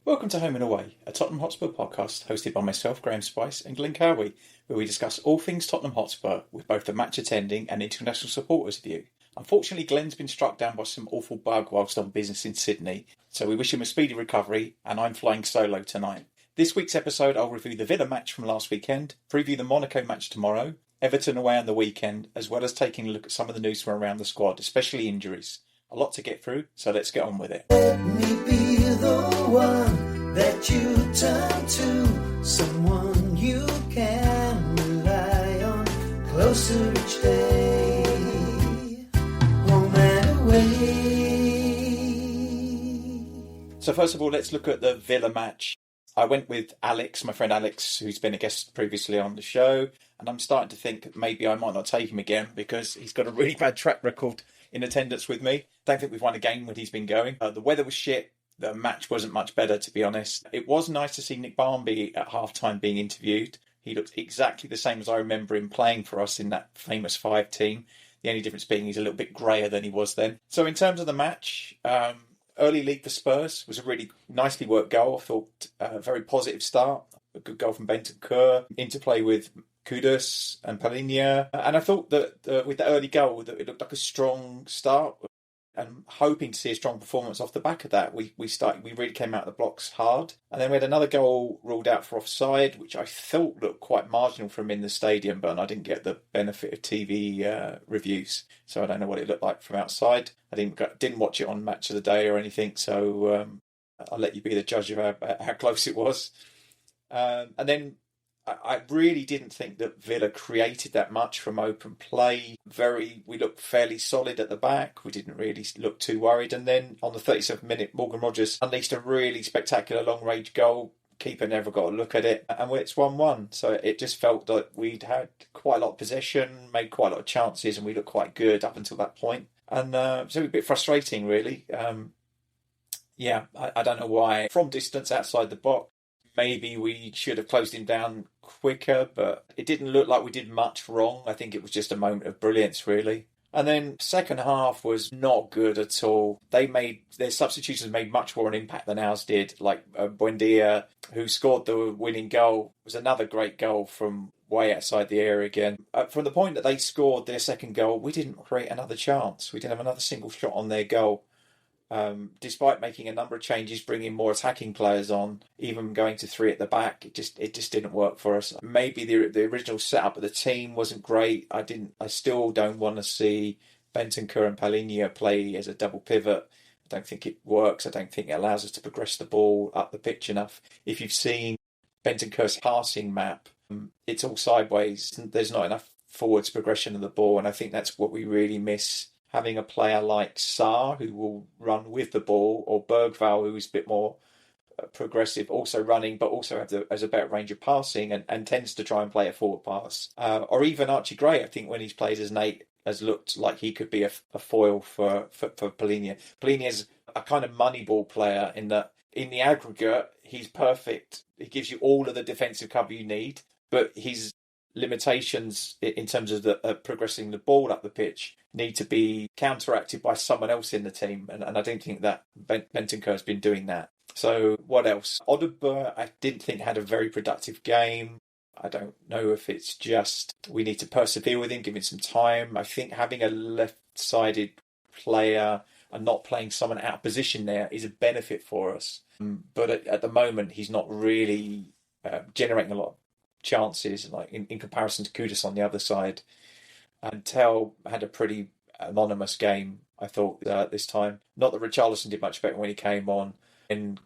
Welcome to Home and Away, a Tottenham Hotspur podcast hosted by myself, Graeme and Glen, where we discuss all things Tottenham Hotspur with both the match attending and international supporters view. Unfortunately, Glen's been struck down by some awful bug whilst on business in Sydney, so we wish him a speedy recovery, and I'm flying solo tonight. This week's episode, I'll review the Villa match from last weekend, preview the Monaco match tomorrow, Everton away on the weekend, as well as taking a look at some of the news from around the squad, especially injuries. A lot to get through, so let's get on with it. Let me be the one that you turn to, someone you can rely on, closer each day, home and away. So first of all, let's look at the Villa match. I went with Alex, my friend Alex, who's been a guest previously on the show, and I'm starting to think that maybe I might not take him again because he's got a really bad track record in attendance with me. Don't think we've won a game when he's been going. The weather was shit. The match wasn't much better, to be honest. It was nice to see Nick Barmby at half-time being interviewed. He looked exactly the same as I remember him playing for us in that famous 5 team. The only difference being he's a little bit greyer than he was then. So in terms of the match, early lead for Spurs was a really nicely worked goal. I thought a very positive start. A good goal from Bentancur. Interplay with Kudus and Palhinha. And I thought that with the early goal, that it looked like a strong start. And hoping to see a strong performance off the back of that. We really came out of the blocks hard. And then we had another goal ruled out for offside, which I thought looked quite marginal from in the stadium, but I didn't get the benefit of TV reviews. So I don't know what it looked like from outside. I didn't watch it on Match of the Day or anything, so I'll let you be the judge of how close it was. And then I really didn't think that Villa created that much from open play. We looked fairly solid at the back. We didn't really look too worried. And then on the 37th minute, Morgan Rogers unleashed a really spectacular long-range goal. Keeper never got a look at it. And it's 1-1. So it just felt like we'd had quite a lot of possession, made quite a lot of chances, and we looked quite good up until that point. And so it was a bit frustrating, really. I don't know why. From distance outside the box, maybe we should have closed him down quicker, but it didn't look like we did much wrong. I think it was just a moment of brilliance, really. And then second half was not good at all. Their substitutions made much more an impact than ours did. Like Buendia, who scored the winning goal, was another great goal from way outside the area again. From the point that they scored their second goal, we didn't create another chance. We didn't have another single shot on their goal. Despite making a number of changes, bringing more attacking players on, even going to 3 at the back, it just didn't work for us. Maybe the original setup of the team wasn't great. I still don't want to see Bentancur and Palhinha play as a double pivot. I don't think it works. I don't think it allows us to progress the ball up the pitch enough. If you've seen Bentancur's passing map, it's all sideways. There's not enough forwards progression of the ball, and I think that's what we really miss. Having a player like Sarr, who will run with the ball, or Bergvall, who's a bit more progressive, also running, but also has a better range of passing and tends to try and play a forward pass. Or even Archie Gray, I think when he's played as Nate, has looked like he could be a foil for Palhinha. Palhinha's a kind of money ball player in that in the aggregate, he's perfect. He gives you all of the defensive cover you need, but his limitations in terms of progressing the ball up the pitch need to be counteracted by someone else in the team, and I don't think that Bentancur has been doing that. So what else? Odobert, I didn't think had a very productive game. I don't know if it's just we need to persevere with him, give him some time. I think having a left-sided player and not playing someone out of position there is a benefit for us. But at the moment, he's not really generating a lot of chances, like in comparison to Kudus on the other side. And Tell had a pretty anonymous game, I thought, this time. Not that Richarlison did much better when he came on. And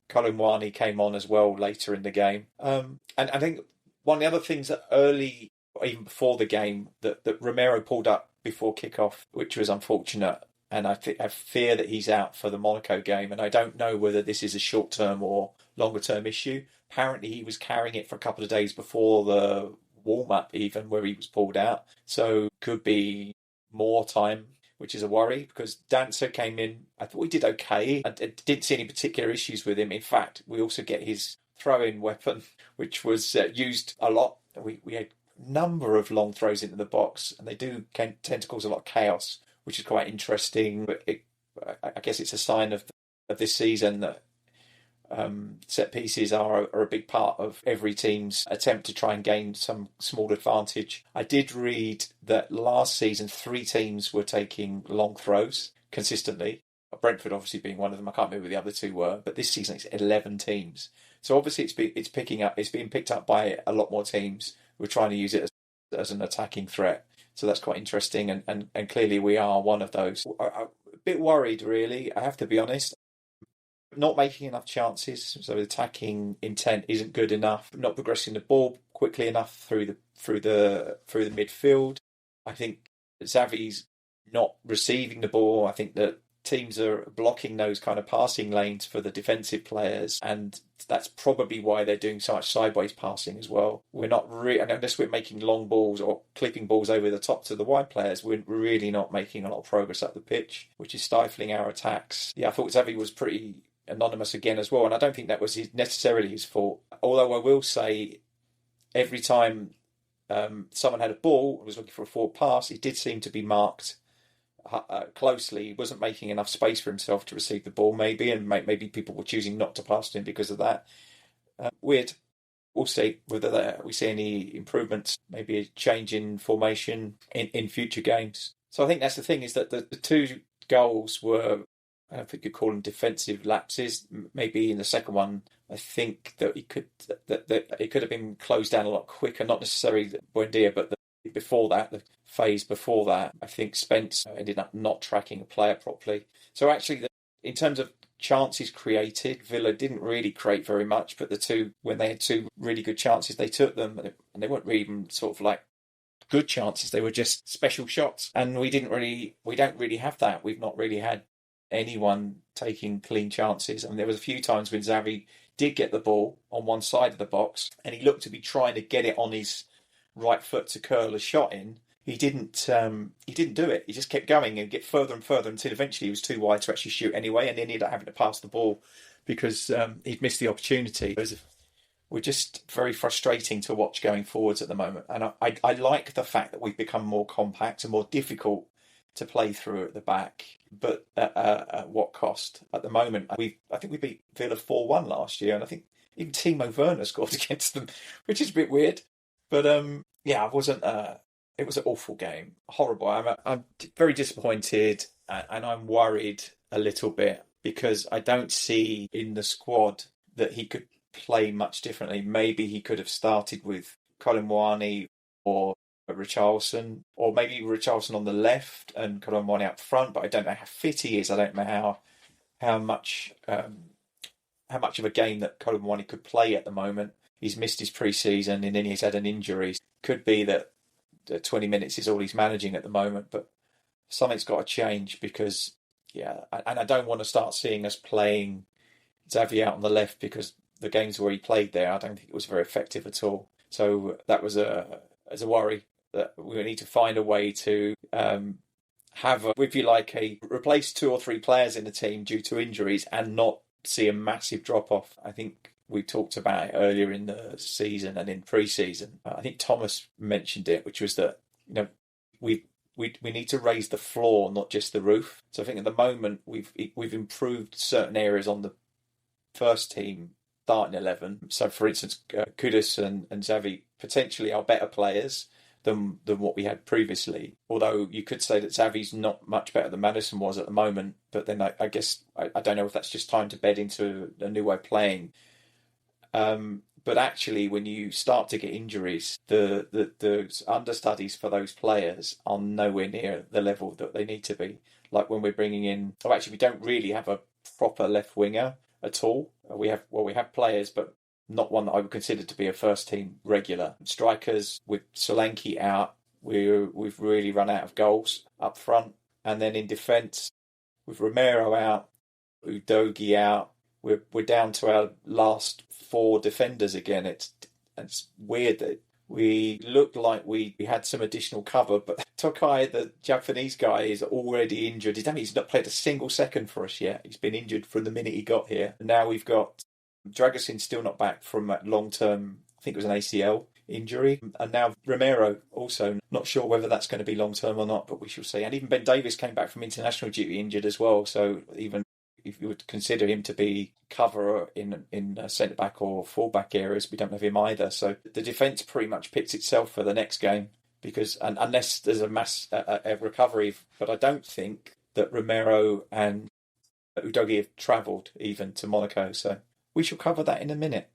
Kolumwani came on as well later in the game. And I think one of the other things that early, or even before the game, that Romero pulled up before kickoff, which was unfortunate. And I fear that he's out for the Monaco game. And I don't know whether this is a short-term or longer-term issue. Apparently he was carrying it for a couple of days before the warm-up even, where he was pulled out. So could be more time, which is a worry, because Dancer came in. I thought he did okay. I didn't see any particular issues with him. In fact, we also get his throw-in weapon, which was used a lot. We had a number of long throws into the box, and they do tend to cause a lot of chaos, which is quite interesting. But I guess it's a sign of this season that set pieces are a big part of every team's attempt to try and gain some small advantage. I did read that last season 3 teams were taking long throws consistently. Brentford obviously being one of them. I can't remember who the other 2 were, but this season it's 11 teams. So obviously it's picking up. It's being picked up by a lot more teams who are trying to use it as an attacking threat. So that's quite interesting, and clearly we are one of those. I'm a bit worried, really. I have to be honest. Not making enough chances, so attacking intent isn't good enough. Not progressing the ball quickly enough through the midfield. I think Xavi's not receiving the ball. I think that teams are blocking those kind of passing lanes for the defensive players, and that's probably why they're doing so much sideways passing as well. We're not really, unless we're making long balls or clipping balls over the top to the wide players, we're really not making a lot of progress up the pitch, which is stifling our attacks. Yeah, I thought Xavi was pretty anonymous again as well, and I don't think that was necessarily his fault. Although I will say, every time someone had a ball and was looking for a forward pass, he did seem to be marked closely. He wasn't making enough space for himself to receive the ball, maybe, and maybe people were choosing not to pass to him because of that. Weird. We'll see whether we see any improvements, maybe a change in formation in future games. So I think that's the thing, is that the 2 goals were, I don't think you'd call them defensive lapses. Maybe in the second one, I think that it could have been closed down a lot quicker. Not necessarily Buendia, but the phase before that, I think Spence ended up not tracking a player properly. So actually, in terms of chances created, Villa didn't really create very much. But when they had 2 really good chances, they took them, and they weren't really even sort of like good chances. They were just special shots, and we don't really have that. We've not really had anyone taking clean chances. I mean, there was a few times when Xavi did get the ball on one side of the box, and he looked to be trying to get it on his right foot to curl a shot in. He didn't do it. He just kept going and get further and further until eventually he was too wide to actually shoot anyway, and then he ended up having to pass the ball because he'd missed the opportunity. We're just very frustrating to watch going forwards at the moment, and I like the fact that we've become more compact and more difficult to play through at the back, but at what cost? At the moment, I think we beat Villa 4-1 last year, and I think even Timo Werner scored against them, which is a bit weird. But yeah, it was an awful game, horrible. I'm very disappointed, and I'm worried a little bit because I don't see in the squad that he could play much differently. Maybe he could have started with Colin Moani or Richarlison, or maybe Richarlison on the left and Colin Moani up front. But I don't know how fit he is. I don't know how much of a game that Colin Moani could play at the moment. He's missed his pre-season, and then he's had an injury. Could be that 20 minutes is all he's managing at the moment, but something's got to change because, yeah, and I don't want to start seeing us playing Xavi out on the left, because the games where he played there, I don't think it was very effective at all. So that was a worry, that we need to find a way to have, if you like, replace 2 or 3 players in the team due to injuries and not see a massive drop-off. I think we talked about it earlier in the season and in pre-season. I think Thomas mentioned it, which was that, you know, we need to raise the floor, not just the roof. So I think at the moment we've improved certain areas on the first team starting 11. So for instance, Kudus and Xavi potentially are better players than what we had previously. Although you could say that Xavi's not much better than Maddison was at the moment. But then I guess I don't know if that's just time to bed into a new way of playing. But actually, when you start to get injuries, the understudies for those players are nowhere near the level that they need to be. Like when we're bringing in, we don't really have a proper left winger at all. We have players, but not one that I would consider to be a first team regular. Strikers, with Solanke out, we've really run out of goals up front, and then in defence, with Romero out, Udogie out, we're down to our last 4 defenders again. It's weird that we looked like we had some additional cover, but Tokai, the Japanese guy, is already injured. He's not played a single second for us yet. He's been injured from the minute he got here. And now we've got Dragusin still not back from that long-term, I think it was an ACL injury. And now Romero also, not sure whether that's going to be long-term or not, but we shall see. And even Ben Davies came back from international duty injured as well. So even if you would consider him to be cover in centre back or full back areas, we don't have him either. So the defence pretty much picks itself for the next game because unless there's a recovery, but I don't think that Romero and Udogie have travelled even to Monaco. So we shall cover that in a minute.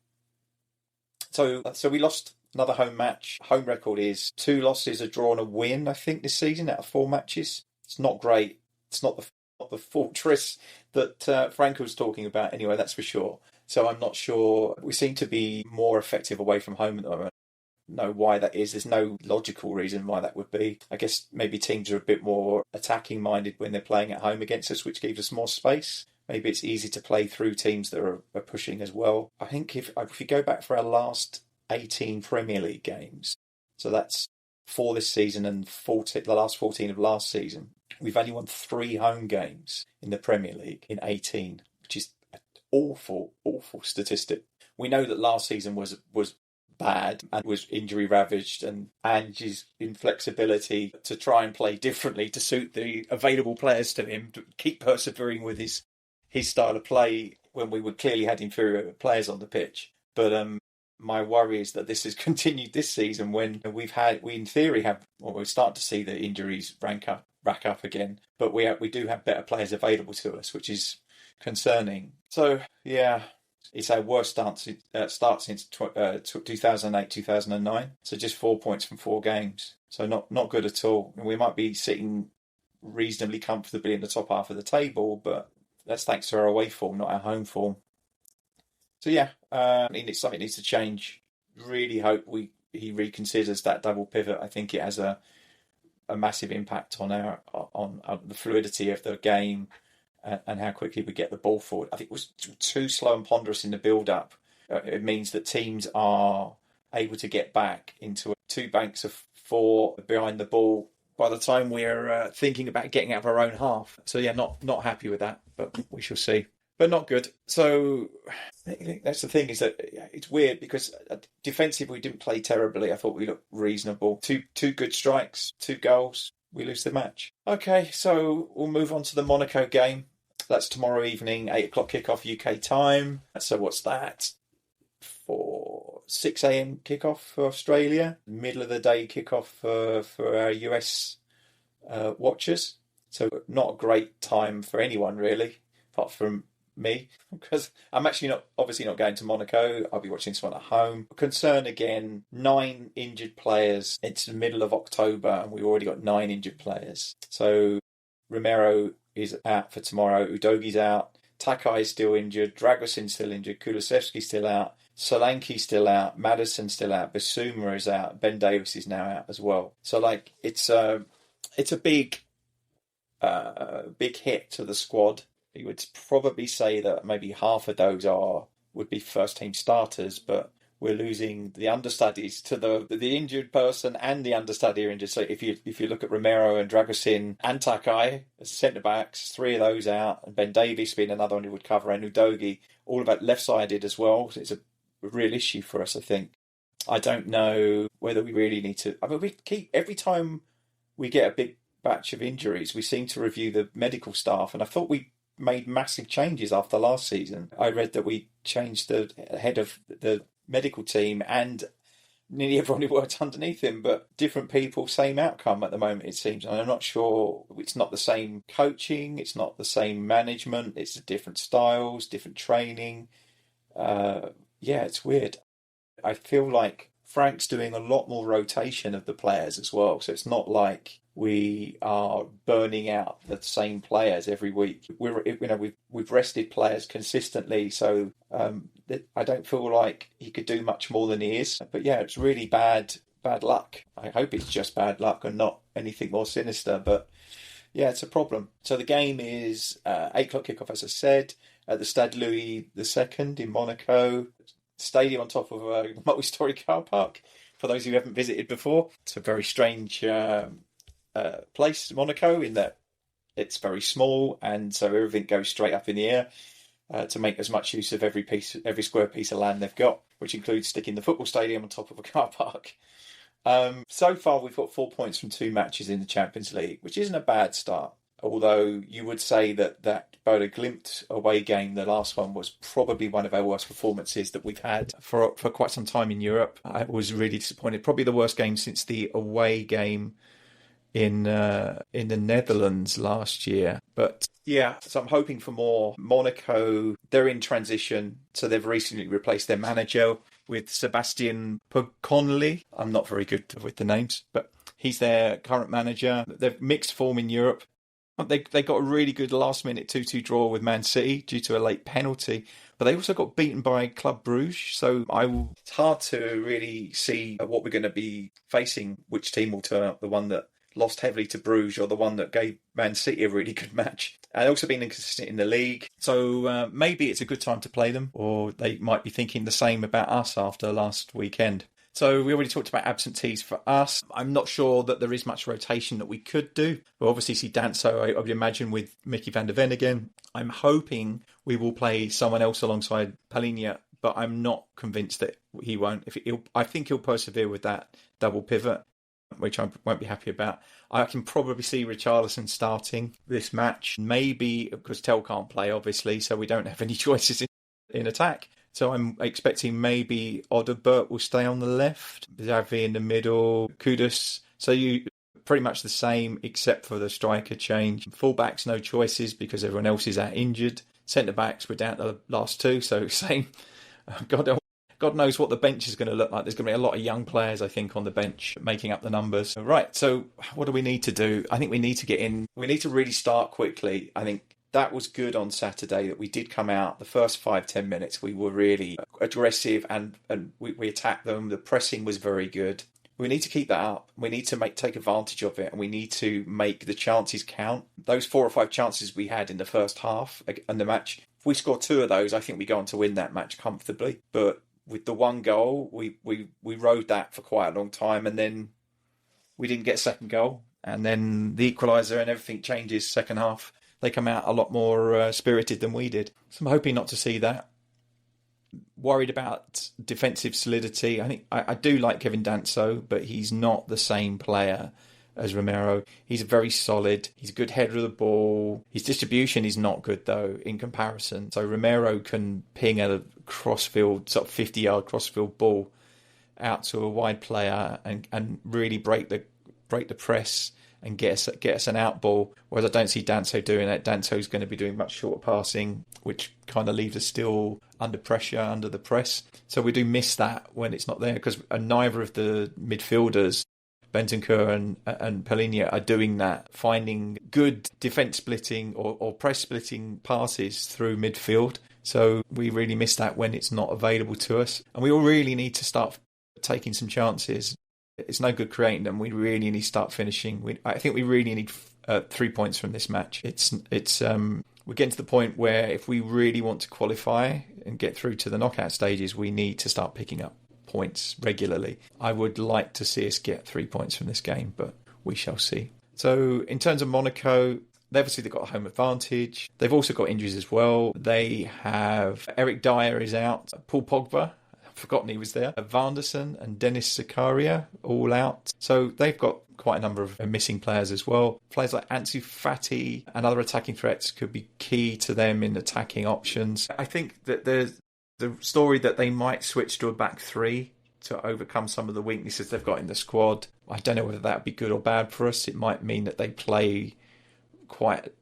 So we lost another home match. Home record is 2 losses, a draw and a win, I think, this season out of 4 matches. It's not great. It's not the fortress that Frank was talking about anyway, that's for sure. So I'm not sure. We seem to be more effective away from home at the moment. Know why that is. There's no logical reason why that would be. I guess maybe teams are a bit more attacking minded when they're playing at home against us, which gives us more space. Maybe it's easy to play through teams that are pushing as well. I think if you go back for our last 18 Premier League games, so that's 4 this season and the last 14 of last season, we've only won 3 home games in the Premier League in 18, which is an awful, awful statistic. We know that last season was bad and was injury ravaged, and Ange's inflexibility to try and play differently to suit the available players to him, to keep persevering with his style of play when we would clearly had inferior players on the pitch. But my worry is that this has continued this season when we in theory we're starting to see the injuries rack up again, but we do have better players available to us, which is concerning. So yeah, it's our worst start since 2008-2009. So just 4 points from 4 games. So not good at all. We might be sitting reasonably comfortably in the top half of the table, but that's thanks to our away form, not our home form. So yeah, something needs to change. Really hope he reconsiders that double pivot. I think it has a massive impact on the fluidity of the game and how quickly we get the ball forward. I think it was too slow and ponderous in the build-up. It means that teams are able to get back into 2 banks of 4 behind the ball by the time we're thinking about getting out of our own half. So yeah, not happy with that, but we shall see. But not good. So I think that's the thing, is that it's weird because defensively we didn't play terribly. I thought we looked reasonable. Two good strikes, 2 goals. We lose the match. Okay, so we'll move on to the Monaco game. That's tomorrow evening, 8 o'clock kickoff UK time. So what's that? For 6 a.m. kickoff for Australia. Middle of the day kickoff for our US watchers. So not a great time for anyone really, apart from me, because I'm actually obviously not going to Monaco. I'll be watching this one at home. Concern again, 9 injured players. It's the middle of October and we've already got 9 injured players. So Romero is out for tomorrow. Udogie's out. Takai's still injured. Dragosin's still injured. Kulusevski's still out. Solanke's still out. Maddison's still out. Bissouma is out. Ben Davies is now out as well. So it's a big hit to the squad. You would probably say that maybe half of those would be first team starters, but we're losing the understudies to the injured person and the understudy are injured. So if you look at Romero and Dragosin and Takai as centre backs, 3 of those out, and Ben Davies being another one who would cover, and Udogie all about left sided as well. So it's a real issue for us, I think. I don't know whether we really need to. I mean, every time we get a big batch of injuries, we seem to review the medical staff, and I thought we made massive changes after last season. I read that we changed the head of the medical team and nearly everyone who worked underneath him, but different people, same outcome at the moment, it seems. And I'm not sure, it's not the same coaching, it's not the same management, it's different styles, different training. It's weird. I feel like Frank's doing a lot more rotation of the players as well, so it's not like we are burning out the same players every week. We've rested players consistently, so I don't feel like he could do much more than he is. But yeah, it's really bad luck. I hope it's just bad luck and not anything more sinister. But yeah, it's a problem. So the game is 8 o'clock kickoff, as I said, at the Stade Louis II in Monaco. Stadium on top of a multi-storey car park, for those who haven't visited before. It's a very strange place, Monaco, in that it's very small, and so everything goes straight up in the air to make as much use of every square piece of land they've got, which includes sticking the football stadium on top of a car park. So far, we've got 4 points from 2 matches in the Champions League, which isn't a bad start. Although you would say that Bodo Glimt away game, the last one, was probably one of our worst performances that we've had for quite some time in Europe. I was really disappointed. Probably the worst game since the away game in the Netherlands last year. But yeah, so I'm hoping for more. Monaco, they're in transition, so they've recently replaced their manager with Sebastian Conley. I'm not very good with the names, but he's their current manager. They've mixed form in Europe. They got a really good last-minute 2-2 draw with Man City due to a late penalty, but they also got beaten by Club Brugge. So it's hard to really see what we're going to be facing, which team will turn up, the one that lost heavily to Bruges or the one that gave Man City a really good match. And also been inconsistent in the league. So maybe it's a good time to play them, or they might be thinking the same about us after last weekend. So we already talked about absentees for us. I'm not sure that there is much rotation that we could do. We'll obviously see Danso, I would imagine, with Mickey van der Ven again. I'm hoping we will play someone else alongside Palinha, but I'm not convinced that he won't. I think he'll persevere with that double pivot, which I won't be happy about. I can probably see Richarlison starting this match. Maybe, because Tell can't play, obviously, so we don't have any choices in attack. So I'm expecting maybe Odobert will stay on the left, Xavi in the middle, Kudus. So you pretty much the same except for the striker change. Fullbacks, no choices because everyone else is out injured. Centre-backs, we're down to the last two, so same. God knows what the bench is going to look like. There's going to be a lot of young players, I think, on the bench making up the numbers. Right, so what do we need to do? I think we need to get in. We need to really start quickly. I think that was good on Saturday that we did come out. The first 5-10 minutes, we were really aggressive and we attacked them. The pressing was very good. We need to keep that up. We need to take advantage of it, and we need to make the chances count. Those 4 or 5 chances we had in the first half and the match, if we score 2 of those, I think we go on to win that match comfortably. But with the 1 goal, we rode that for quite a long time, and then we didn't get a second goal. And then the equaliser and everything changes second half. They come out a lot more spirited than we did. So I'm hoping not to see that. Worried about defensive solidity. I think I do like Kevin Danso, but he's not the same player as Romero. He's very solid. He's a good header of the ball. His distribution is not good, though, in comparison. So Romero can ping a crossfield, sort of 50-yard crossfield ball out to a wide player and really break the press and get us an out ball, whereas I don't see Danso doing that. Danso's going to be doing much shorter passing, which kind of leaves us still under pressure, under the press. So we do miss that when it's not there, because neither of the midfielders, Bentancur and Palinha, are doing that, finding good defence splitting or press splitting passes through midfield. So we really miss that when it's not available to us. And we all really need to start taking some chances. It's no good creating them. We really need to start finishing. I think we really need 3 points from this match. We're getting to the point where if we really want to qualify and get through to the knockout stages, we need to start picking up points regularly. I would like to see us get 3 points from this game, but we shall see. So in terms of Monaco, they've got a home advantage. They've also got injuries as well. They have Eric Dyer is out. Paul Pogba, forgotten he was there. Vanderson and Dennis Zakaria all out. So they've got quite a number of missing players as well. Players like Ansu Fati and other attacking threats could be key to them in attacking options. I think that there's the story that they might switch to a back 3 to overcome some of the weaknesses they've got in the squad. I don't know whether that would be good or bad for us. It might mean that they play quite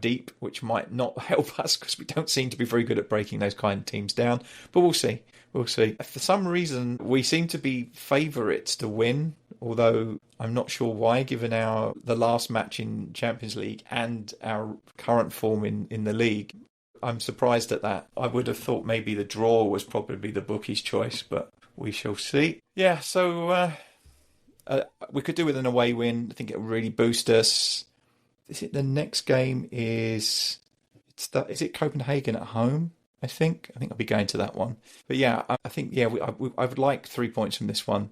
deep, which might not help us because we don't seem to be very good at breaking those kind of teams down. But we'll see. We'll see. For some reason, we seem to be favourites to win, although I'm not sure why, given the last match in Champions League and our current form in the league. I'm surprised at that. I would have thought maybe the draw was probably the bookie's choice, but we shall see. Yeah, so we could do with an away win. I think it would really boost us. Is it the next game is it Copenhagen at home? I think I'll be going to that one. But yeah, I think I would like 3 points from this one.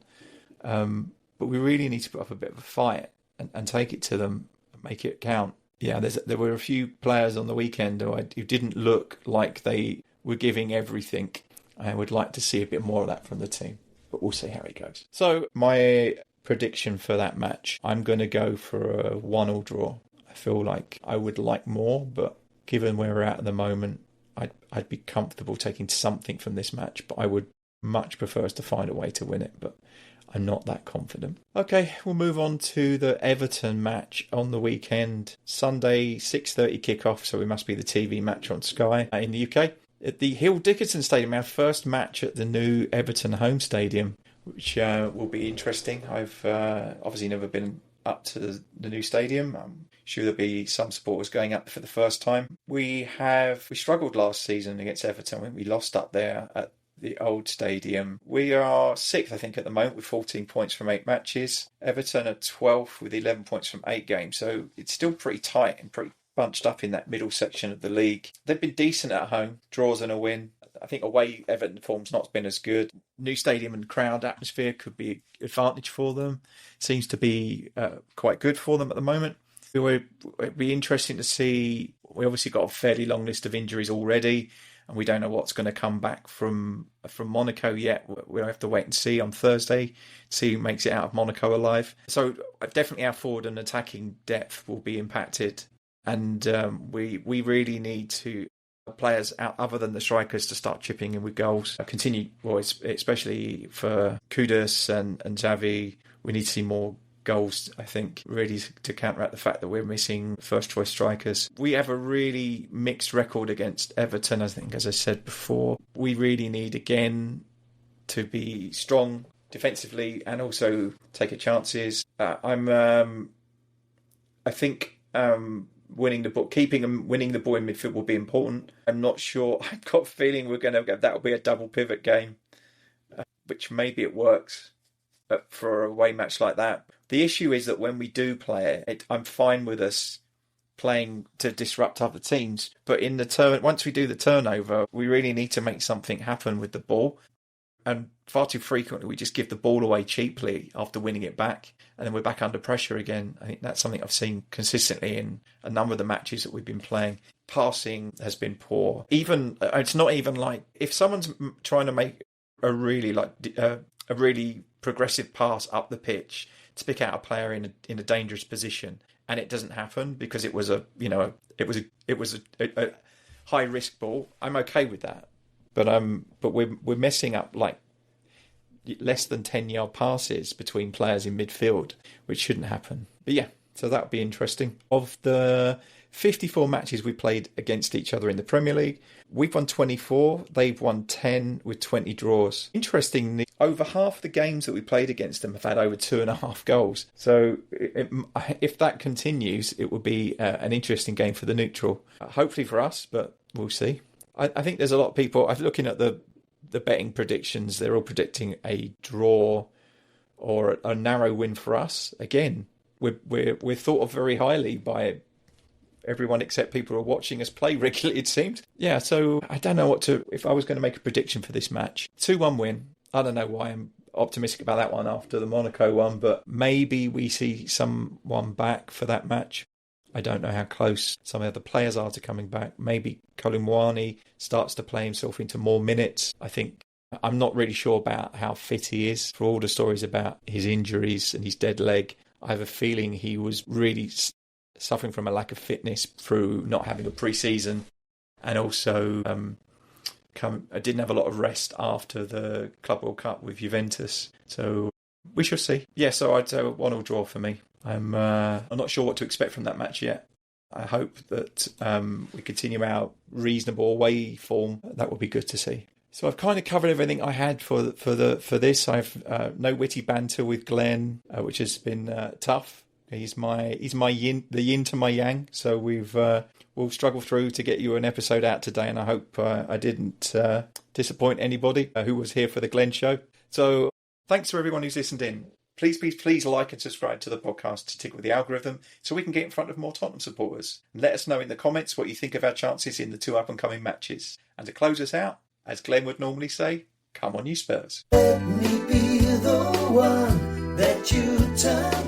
But we really need to put up a bit of a fight and take it to them and make it count. Yeah, there were a few players on the weekend who didn't look like they were giving everything. I would like to see a bit more of that from the team, but we'll see how it goes. So my prediction for that match, I'm going to go for a 1-1 draw. I feel like I would like more, but given where we're at the moment, I'd be comfortable taking something from this match, but I would much prefer us to find a way to win it, but I'm not that confident. Okay, we'll move on to the Everton match on the weekend. Sunday, 6:30 kickoff, so it must be the TV match on Sky in the UK. At the Hill Dickinson Stadium, our first match at the new Everton home stadium, which will be interesting. I've obviously never been up to the new stadium. I'm sure there'll be some supporters going up for the first time. We struggled last season against Everton. We lost up there at the old stadium. We are 6th, I think, at the moment with 14 points from 8 matches. Everton are 12th with 11 points from 8 games. So it's still pretty tight and pretty bunched up in that middle section of the league. They've been decent at home, draws and a win. I think away Everton form's not been as good. New stadium and crowd atmosphere could be an advantage for them. Seems to be quite good for them at the moment. It'd be interesting to see. We obviously got a fairly long list of injuries already, and we don't know what's going to come back from Monaco yet. We'll have to wait and see on Thursday, see who makes it out of Monaco alive. So definitely our forward and attacking depth will be impacted, and we really need to players out other than the strikers to start chipping in with goals. Continue, well, especially for Kudus and Xavi, we need to see more goals, I think, really to counteract the fact that we're missing first choice strikers. We have a really mixed record against Everton, I think, as I said before. We really need again to be strong defensively and also take chances. I think winning the ball, keeping and winning the ball in midfield will be important. I'm not sure. I've got a feeling that will be a double pivot game, which maybe it works for a away match like that. The issue is that when we do play it, I'm fine with us playing to disrupt other teams. But in the once we do the turnover, we really need to make something happen with the ball. And far too frequently, we just give the ball away cheaply after winning it back. And then we're back under pressure again. I think that's something I've seen consistently in a number of the matches that we've been playing. Passing has been poor. It's not even like if someone's trying to make a really progressive pass up the pitch to pick out a player in a dangerous position, and it doesn't happen because it was a high risk ball. I'm okay with that. But we're messing up like less than 10-yard passes between players in midfield, which shouldn't happen. But yeah, so that would be interesting. Of the 54 matches we played against each other in the Premier League, we've won 24, they've won 10 with 20 draws. Interestingly, over half the games that we played against them have had over 2.5 goals. So if that continues, it will be an interesting game for the neutral. Hopefully for us, but we'll see. I think there's a lot of people, I'm looking at the betting predictions, they're all predicting a draw or a narrow win for us. Again, we're thought of very highly by everyone except people who are watching us play regularly, it seems. Yeah, so I don't know if I was going to make a prediction for this match. 2-1 win. I don't know why I'm optimistic about that one after the Monaco one, but maybe we see someone back for that match. I don't know how close some of the players are to coming back. Maybe Colin Mwani starts to play himself into more minutes. I'm not really sure about how fit he is. For all the stories about his injuries and his dead leg, I have a feeling he was really suffering from a lack of fitness through not having a pre-season, and also I didn't have a lot of rest after the Club World Cup with Juventus. So we shall see. Yeah, so I'd say a 1-1 draw for me. I'm not sure what to expect from that match yet. I hope that we continue our reasonable away form. That would be good to see. So I've kind of covered everything I had for this. I've no witty banter with Glen, which has been tough. He's the yin to my yang. So we'll struggle through to get you an episode out today, and I hope I didn't disappoint anybody who was here for the Glen show. So thanks to everyone who's listened in. Please like and subscribe to the podcast to tickle the algorithm so we can get in front of more Tottenham supporters. And let us know in the comments what you think of our chances in the 2 up-and-coming matches. And to close us out, as Glen would normally say, come on you Spurs. Let me be the one that you turn